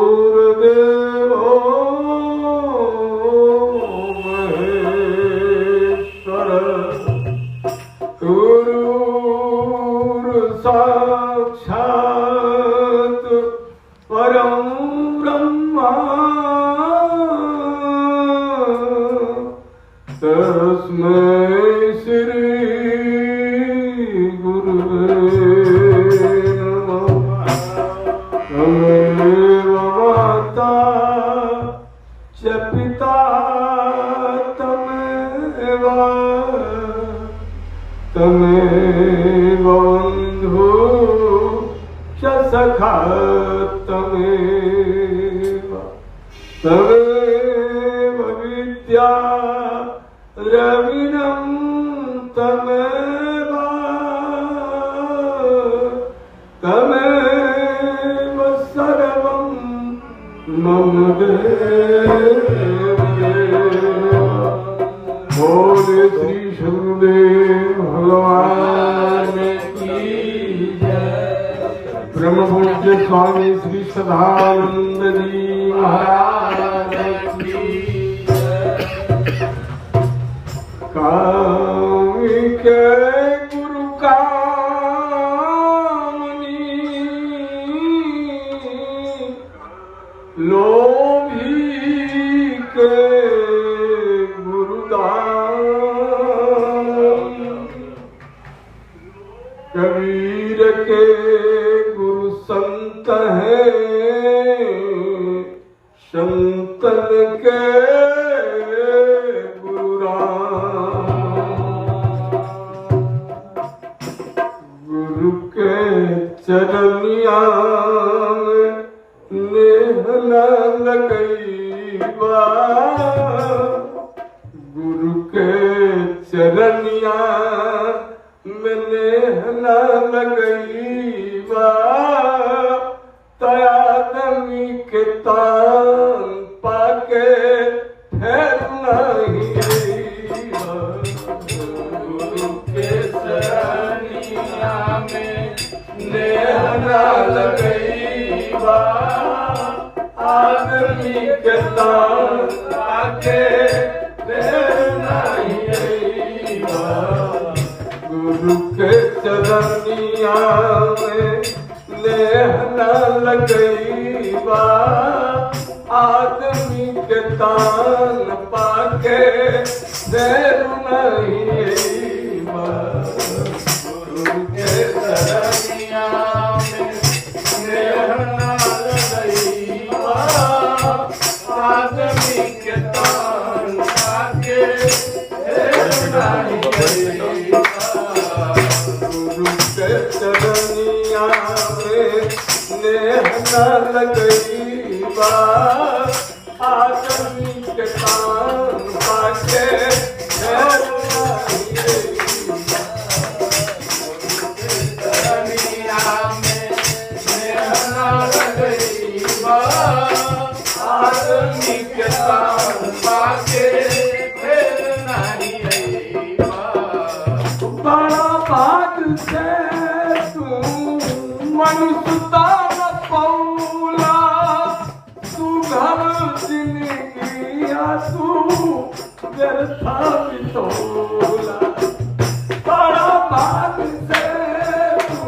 गुरुर्देवो महेश्वर गुरुर्साक्षात् परं ब्रह्मा तस्मै श्री गुरुवे नमः। तमेव माता च पिता तमेव बन्धु च सखा तमेव विद्या द्रविणं तमेव सर्वं मम देव। बोले श्री शुभदेव भगवान की जय। ब्रह्म पूज्य स्वामी श्री सदानंद जी महाराज की जय। कामिके गुरु कामनी लोभी के कबीर के गुरु संत हैं, संतन के गुरु राम। गुरु के चरनिया में नेह न लगईबा, गुरु के चरनिया मैंने न लगईबा, तयादमी के तान पाके फिर नहीं आईबा। गुरु के चरनिया में नेह न लगईबा, आदमी के तान पाके फिर नहीं आईबा। गुरु के चरनिया में नेह न लगईबा, आदमी के तान पाके देर नहीं आईबा। गुरु के चरनिया में नेह न लगईबा, आदमी के तान पाके देर नहीं आईबा। चरनिया में नेह न लगईबा, आदमी के कान पाके चरनिया में नेह न लगईबा, आदमी के कान पाके नहीं आईबा। बड़ा बात से मनुष्यता न पौला, तू घर जिंदगिया तू व्यर्था बितौला। बड़ा बात से तू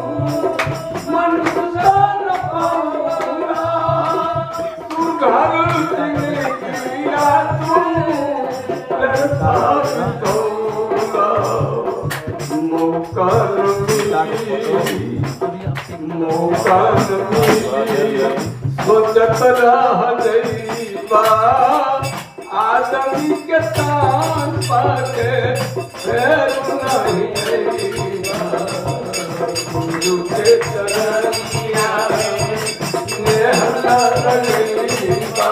मनुष्यता न पौला, तू घर जिंदगिया तू व्यर्था बितौला। मौका सोचत रह गईबा, आदमी के तान पाके फिर नहीं आईबा। गुरु के चरनिया में नेह न लगईबा,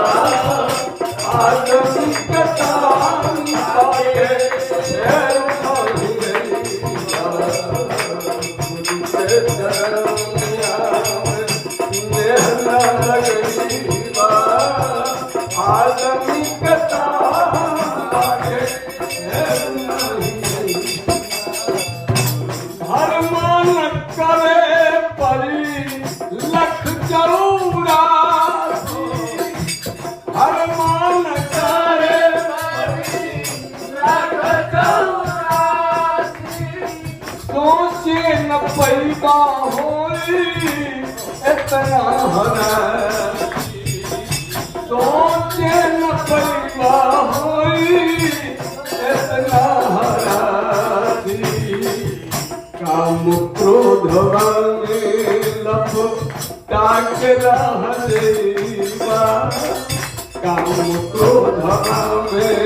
आदमी के तान पाके फिर नहीं आईबा। गुरु के चरनिया में नेह न लगईबा, आदमी के तान पाके फिर नहीं आईबा। हर मन करे परी लख जरूरा, का होई इतना हरा सोचे न पैबा होई इतना हरा काम क्रोध में लपटाक रह जइबा काम क्रोध में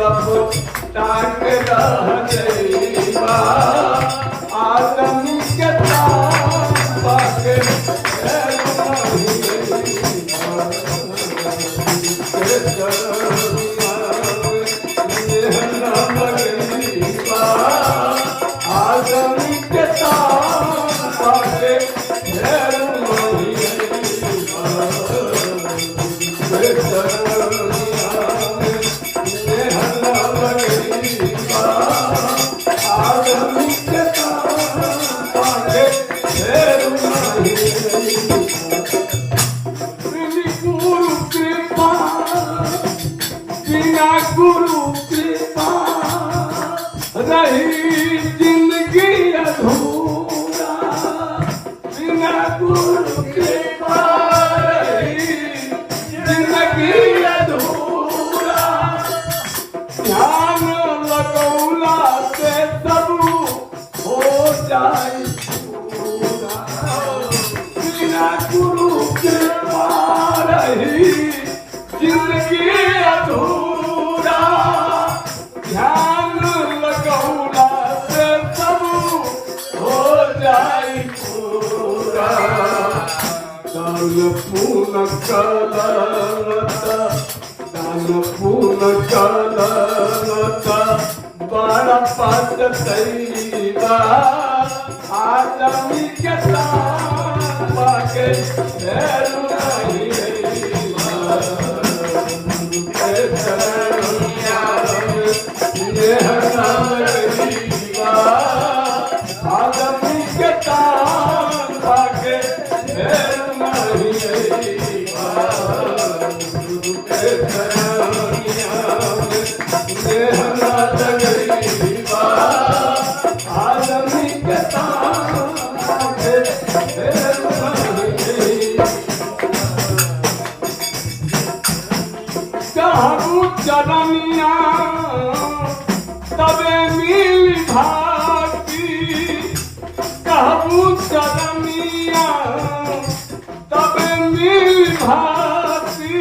लपटाक रह जइबा आदमी के ताबा के आदमी के ताबा के गुरु कृपा रही जिंदगी अधूरा बिना गुरु कृपा रही जिंदगी अधूरा ध्यान लगौला से सब हो जाए पूरा बिना गुरु कृपा रही जिंदगी अधूरा ध्यान लगौला से सब हो जाए पूरा दान पूर्ण कलता बड़ा पात सैबा आदमी के ताबा के आदमी के ताबा के चरनिया तबे मिल भाती कहबू चरनिया तबे मिल भाती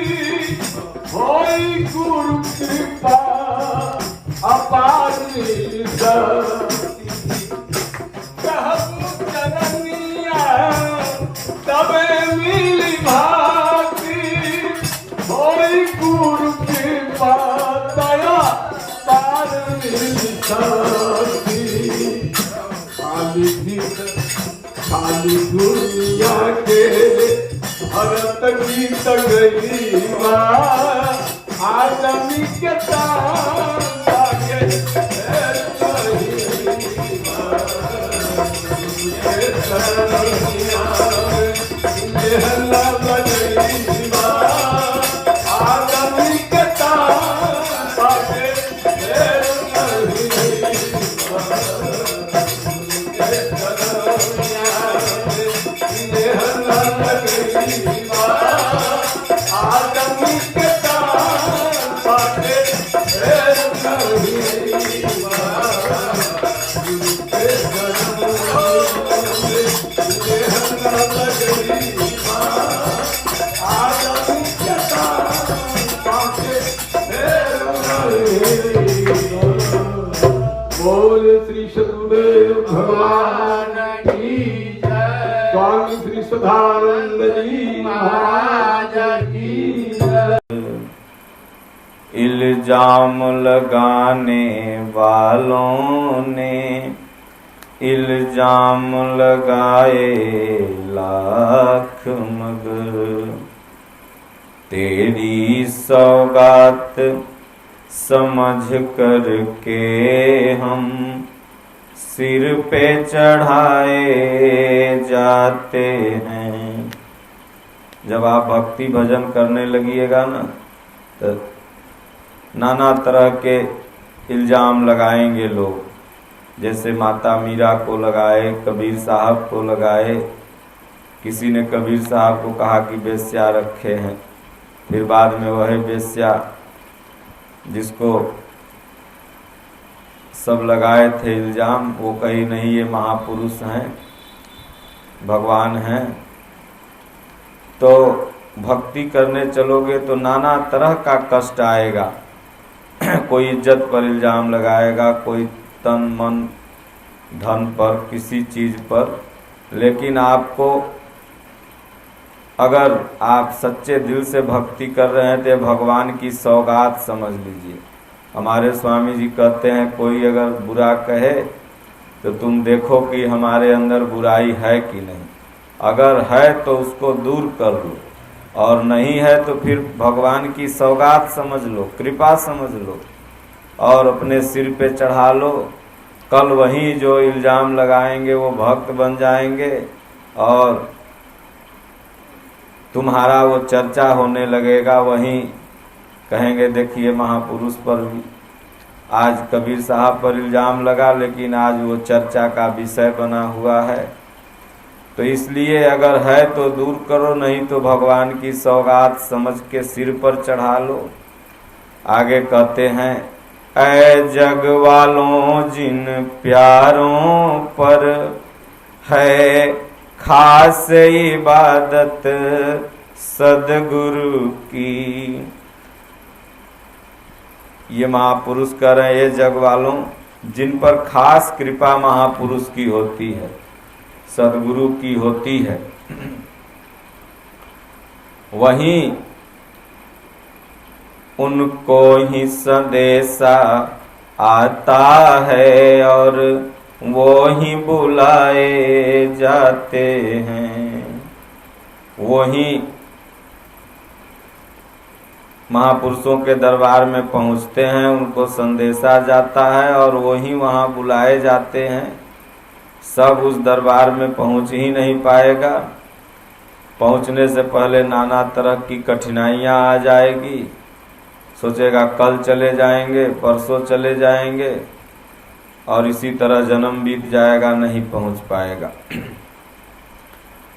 होई गुरु कृपा अपार कहबू चरनिया तबे मिल भाती होई गुरु कृपा दया पार खाली दुनिया के भरत गीत गईबा आदमी के ताबा के आदमी के ताबा के बोल श्री सतगुरुदेव भगवान की जय। स्वामी श्री सदानंद जी महाराज की जय। इल्जाम लगाने वालों ने इल्जाम लगाए लाख मगर तेरी सौगात समझ करके हम सिर पे चढ़ाए जाते हैं। जब आप भक्ति भजन करने लगिएगा ना तो नाना तरह के इल्जाम लगाएंगे लोग, जैसे माता मीरा को लगाए, कबीर साहब को लगाए। किसी ने कबीर साहब को कहा कि बेश्या रखे हैं, फिर बाद में वह बेश्या जिसको सब लगाए थे इल्जाम, वो कही नहीं ये महापुरुष हैं, भगवान हैं। तो भक्ति करने चलोगे तो नाना तरह का कष्ट आएगा। कोई इज्जत पर इल्जाम लगाएगा, कोई तन मन धन पर, किसी चीज पर। लेकिन आपको, अगर आप सच्चे दिल से भक्ति कर रहे हैं तो भगवान की सौगात समझ लीजिए। हमारे स्वामी जी कहते हैं कोई अगर बुरा कहे तो तुम देखो कि हमारे अंदर बुराई है कि नहीं। अगर है तो उसको दूर कर लो, और नहीं है तो फिर भगवान की सौगात समझ लो, कृपा समझ लो और अपने सिर पे चढ़ा लो। कल वही जो इल्जाम लगाएंगे वो भक्त बन जाएंगे और तुम्हारा वो चर्चा होने लगेगा। वहीं कहेंगे देखिए महापुरुष पर भी आज कबीर साहब पर इल्जाम लगा, लेकिन आज वो चर्चा का विषय बना हुआ है। तो इसलिए अगर है तो दूर करो, नहीं तो भगवान की सौगात समझ के सिर पर चढ़ा लो। आगे कहते हैं, ऐ जग वालों जिन प्यारों पर है खास इबादत सदगुरु की। ये महापुरुष कह रहे हैं, ये जग वालों जिन पर खास कृपा महापुरुष की होती है, सदगुरु की होती है, वहीं उनको ही संदेशा आता है और वो ही बुलाए जाते हैं। वो ही महापुरुषों के दरबार में पहुंचते हैं, उनको संदेशा जाता है और वो ही वहाँ बुलाए जाते हैं। सब उस दरबार में पहुंच ही नहीं पाएगा। पहुंचने से पहले नाना तरह की कठिनाइयां आ जाएगी। सोचेगा कल चले जाएंगे, परसों चले जाएंगे, और इसी तरह जन्म बीत जाएगा, नहीं पहुंच पाएगा।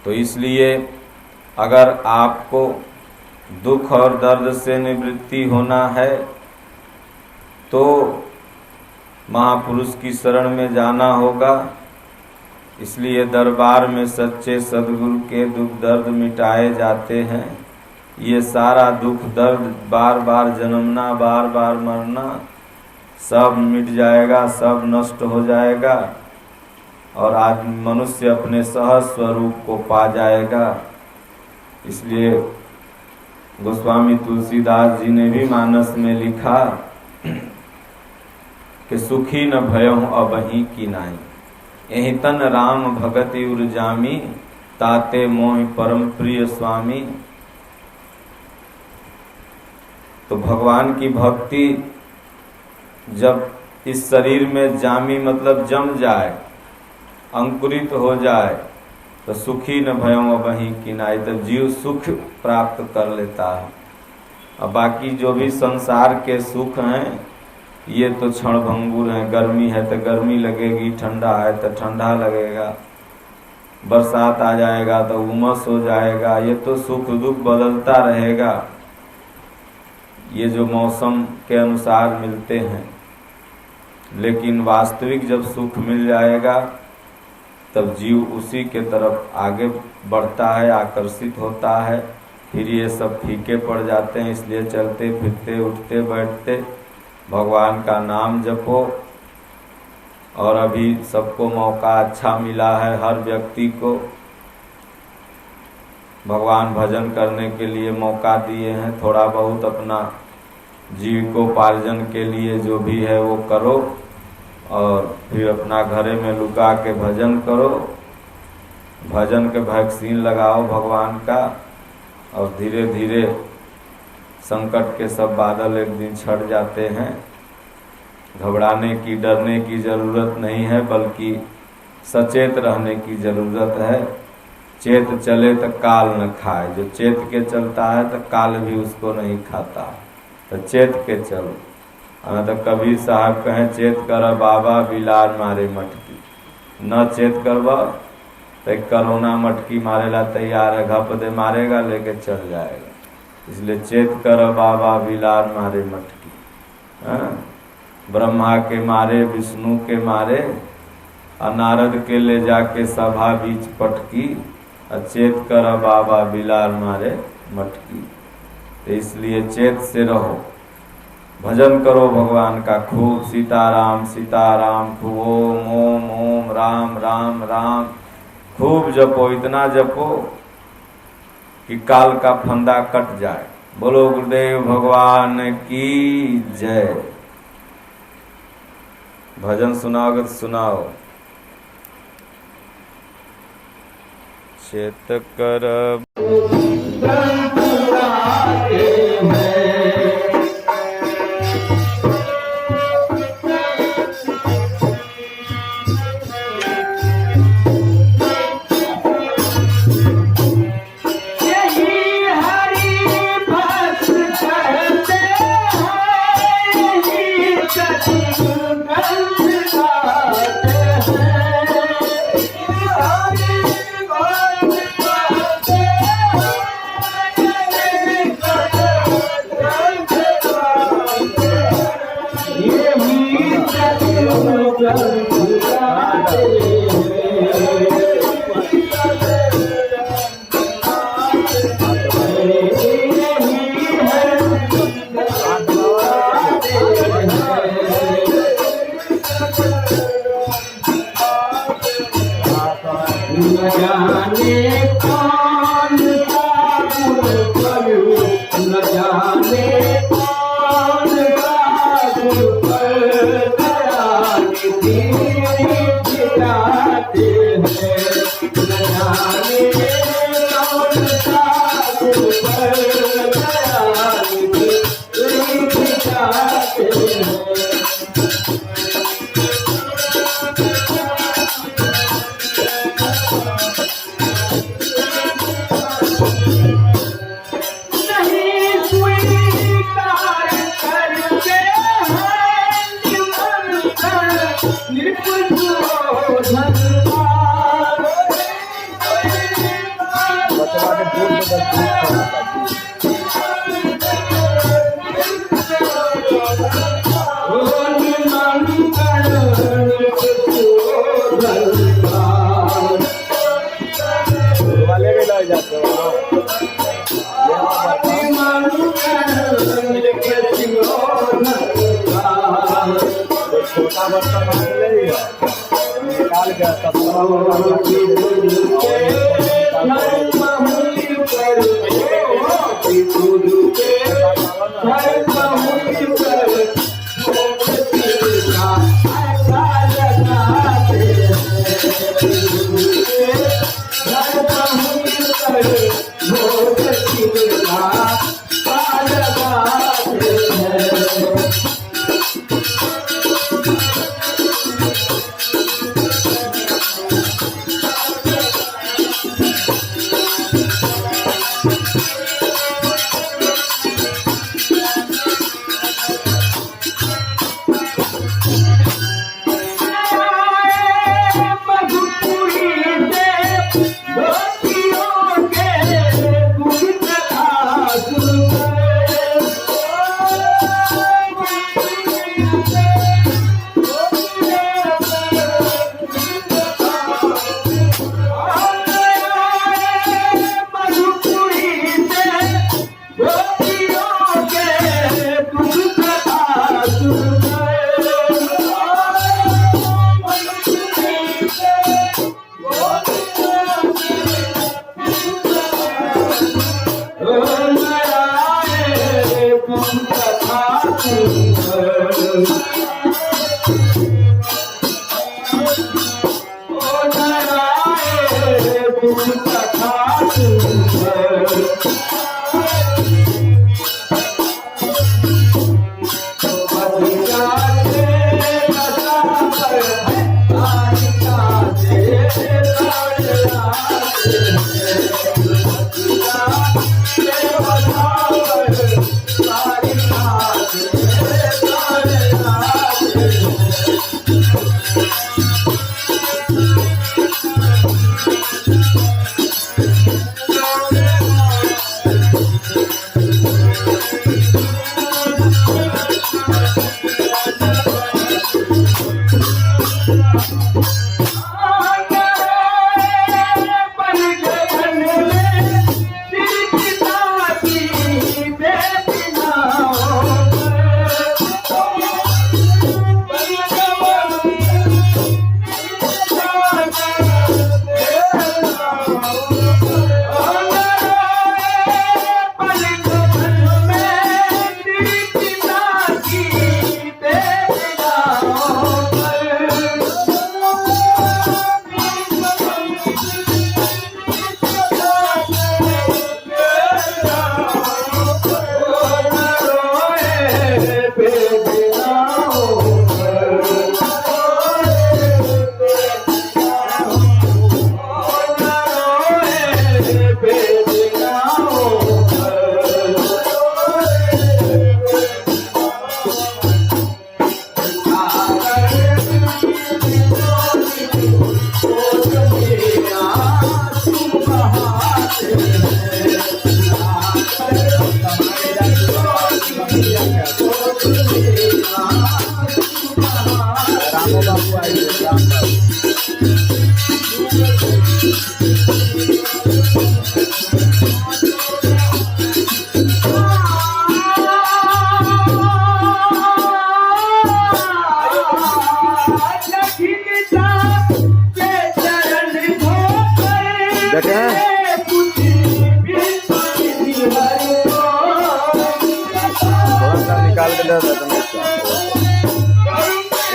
तो इसलिए अगर आपको दुख और दर्द से निवृत्ति होना है तो महापुरुष की शरण में जाना होगा। इसलिए दरबार में सच्चे सदगुरु के दुख दर्द मिटाए जाते हैं। ये सारा दुख दर्द, बार बार जन्मना, बार बार मरना, सब मिट जाएगा, सब नष्ट हो जाएगा और आदमी मनुष्य अपने सहज स्वरूप को पा जाएगा। इसलिए गोस्वामी तुलसीदास जी ने भी मानस में लिखा कि सुखी न भयहु अबहि की नाई, यही तन राम भगति उर्जामी, ताते मोहि परम प्रिय स्वामी। तो भगवान की भक्ति जब इस शरीर में जामी मतलब जम जाए, अंकुरित हो जाए, तो सुखी न भयों वहीं किनाई, तब जीव सुख प्राप्त कर लेता है। अब बाकी जो भी संसार के सुख हैं ये तो क्षण भंगुर हैं। गर्मी है तो गर्मी लगेगी, ठंडा है तो ठंडा लगेगा, बरसात आ जाएगा तो उमस हो जाएगा। ये तो सुख दुख बदलता रहेगा, ये जो मौसम के अनुसार मिलते हैं। लेकिन वास्तविक जब सुख मिल जाएगा तब जीव उसी के तरफ आगे बढ़ता है, आकर्षित होता है। फिर ये सब फीके पड़ जाते हैं। इसलिए चलते फिरते उठते बैठते भगवान का नाम जपो। और अभी सबको मौका अच्छा मिला है, हर व्यक्ति को भगवान भजन करने के लिए मौका दिए हैं। थोड़ा बहुत अपना जीविकोपार्जन के लिए जो भी है वो करो और फिर अपना घरे में लुका के भजन करो। भजन के वैक्सीन लगाओ भगवान का, और धीरे धीरे संकट के सब बादल एक दिन छट जाते हैं। घबराने की, डरने की जरूरत नहीं है, बल्कि सचेत रहने की जरूरत है। चेत चले तो काल न खाए, जो चेत के चलता है तो काल भी उसको नहीं खाता। तो चेत के चलो। तो कबीर साहब कहें चेत कर बाबा बिलार मारे मटकी, न चेत करवा तो करोना मटकी मारेला तैयार है, घप दे मारेगा लेके चल जाएगा। इसलिए चेत कर बाबा बिलार मारे मटकी। ब्रह्मा के मारे, विष्णु के मारे, नारद के ले जाके सभा बीच पटकी, चेत कर बाबा बिलार मारे मटकी। तो इसलिए चेत से रहो, भजन करो भगवान का खूब, सीताराम सीताराम खूब, ओम ओम ओम राम राम राम खूब जपो, इतना जपो कि काल का फंदा कट जाए। बोलो गुरुदेव भगवान की जय। भजन सुनाओगे तो सुनाओ। चेत कर छोटा बर्तन निकाल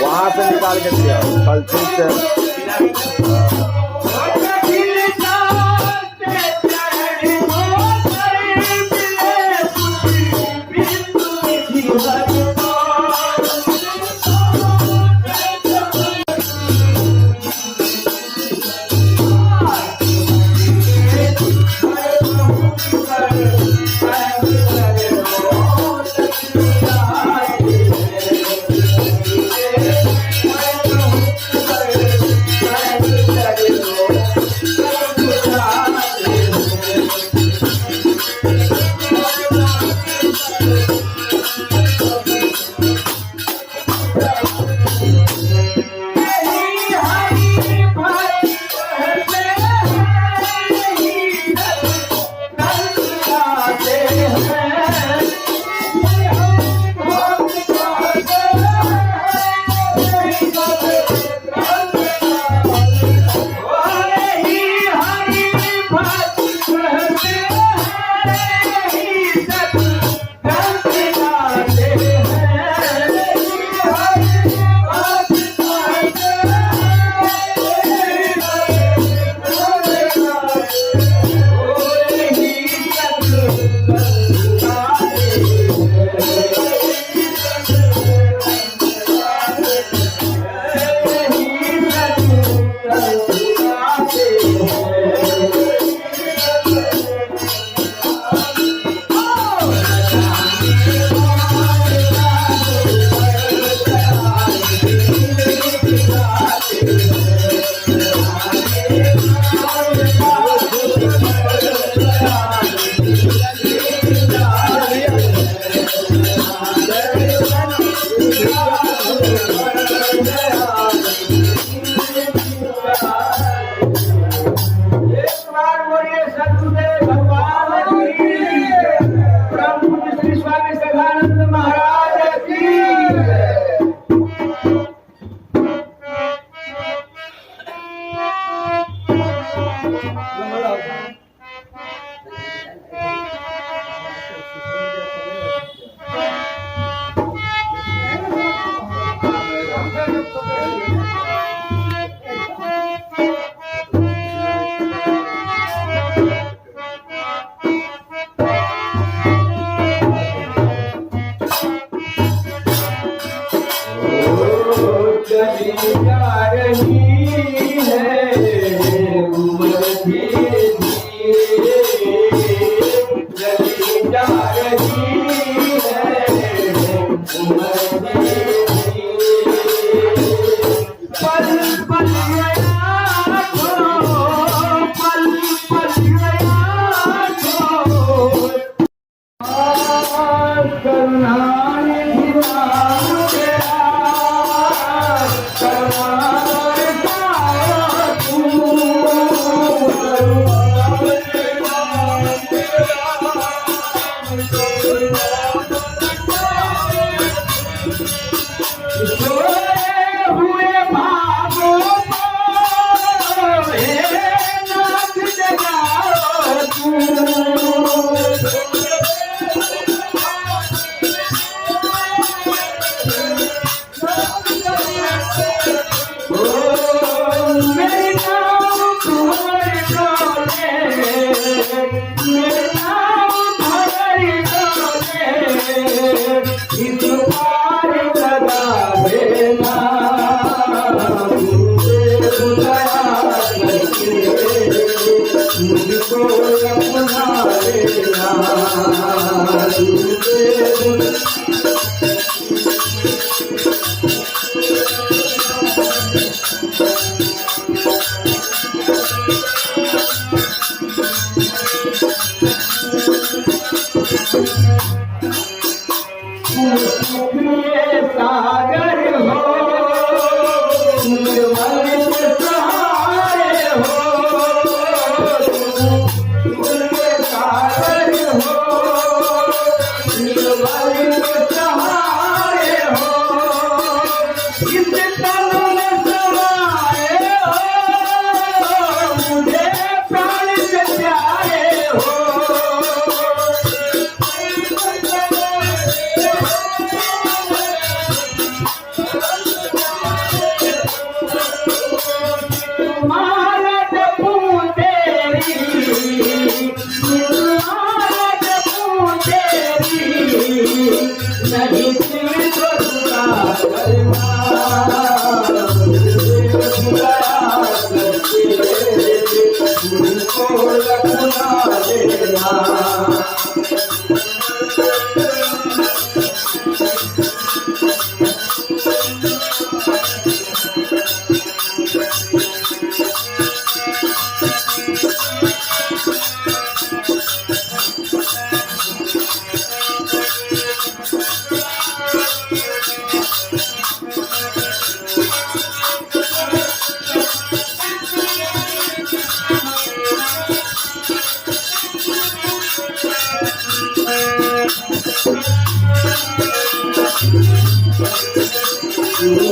वहां से निकाल के दिया कलछुल से।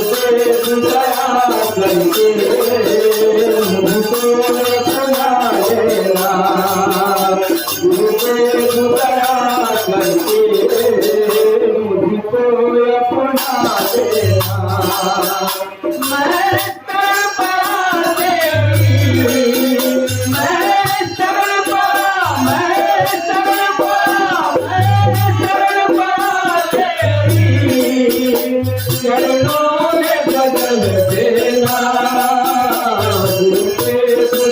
दया करके मुझको अपना लेना, दया करके मुझको अपना लेना। मैं तड़पा तेरी, मैं तड़पा तेरी चरणों में बदल देना।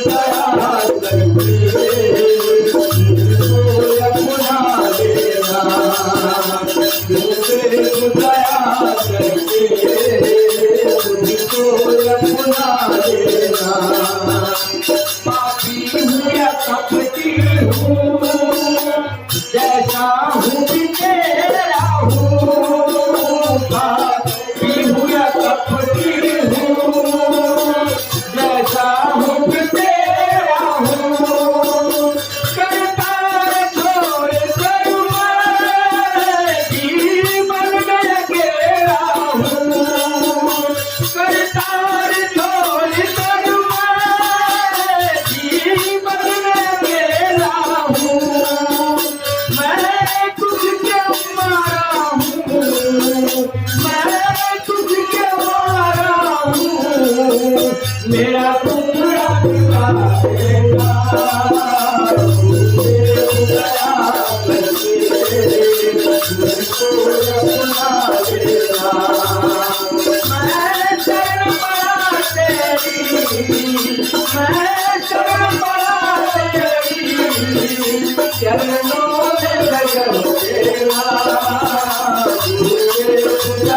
दया करके मुझको अपना लेना, दया करके मुझको अपना लेना। पापी हूँ या कपटी हूँ, जैसा हूँ भी तेरा हूँ। पापी हूँ या कपटी हूँ, जैसा हूँ भी तेरा हूँ। करतार छोड़ कर मैं जीवन में अकेला हूँ। करतार छोड़ कर मैं जीवन में अकेला हूँ। मैं तुझके मारा हूँ, मैं तुझके मारा हूँ। मेरा टुकड़ा टुकड़ा देगा, दया करके मुझको अपना लेना। मैं शरण पड़ा तेरी, मैं शरण पड़ा तेरी चरणों